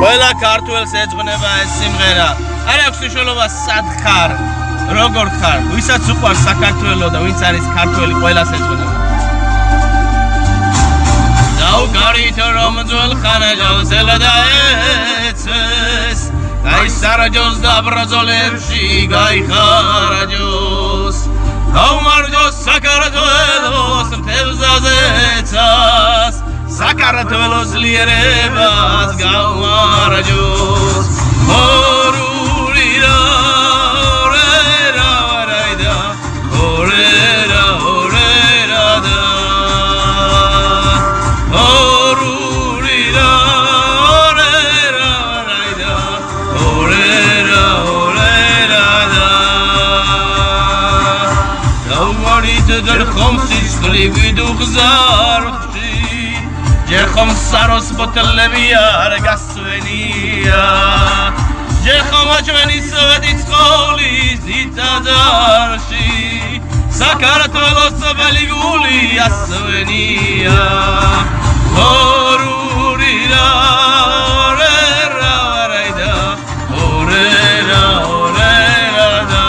ყველა ქართველს ეძღვნება ეს სიმღერა. არ აქვს მნიშვნელობა სად ხარ, როგორ ხარ, ვისაც უყვარს საქართველო და ვინც არის ქართველი, ყველას ეძღვნება. დაუგარით რომ ძველ ხანაჯალს ელა დაეცეს, გაისარაჯოს და ბრაზოლებში გაიხარაჯოს. გაუმარჯოს საქართველოს მთელზაზეცას, საქართველოს ლიერებას გაუმარჯოს. ორურირა ორერა ვარაიდა ორერა ორერა და ორურირა ორერა ვარაიდა ორერა ორერა და დაუმარით და ხომ სისხლი ვიდუღზარხში ჯერ ხომ საროს ბოთლები არ გასვენია ჯერ ხომ ჩვენი სვეტი წყოლის ძიტაძარში საქართველოს წველი გული ასვენია ორურირა ორერა ვარაიდა ორერა ორერა და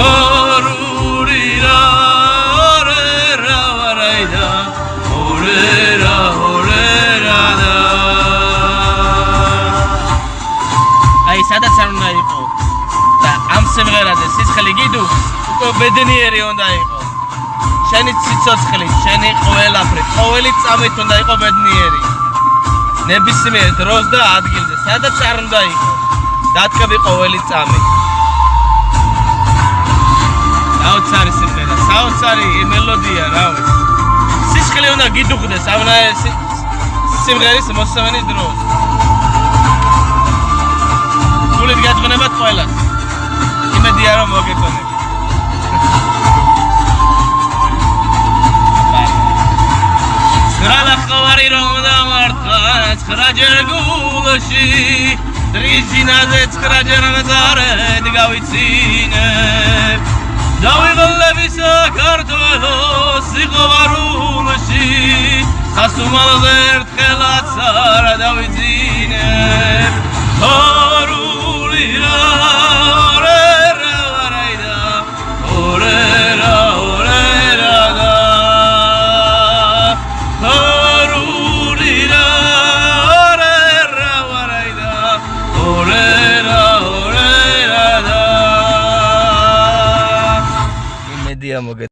ორურირა ორერა ვარაიდა ორერა ორერა და აი სადაც არ უნდა იყო და ამ სიმღერაზე სიცხლე გიდუხს უკვე ბედნიერი უნდა იყო შენი ციცოცხლე შენი ყველაფერი ყოველი წამით უნდა იყო ბედნიერი ნებისმიერ დროს და ადგილზე სადაც არ უნდა იყო დათქმი ყოველი წამით საოცარი სიმღერა საოცარი მელოდია რა ვიცი სიცხლე უნდა გიდუხდეს ამ სიმღერის მოსმენის დროს გულით გაძღნებათ ყველას იმედია რომ მოგეწონებთ ცხრალახვარი რომ დამართა ცხრაჯერ გულში დრიჯინაზე ცხრაჯერ მზარედ გავიცინებ დავიღლები საქართველოს სიყვარულში სასუმალზე ერთხელაც არ დავიძინებ ორურირა ორერა ვარაიდა ორერა ორერა და ორურირა ორერა ვარაიდა ორერა ორერა და იმედია მოგე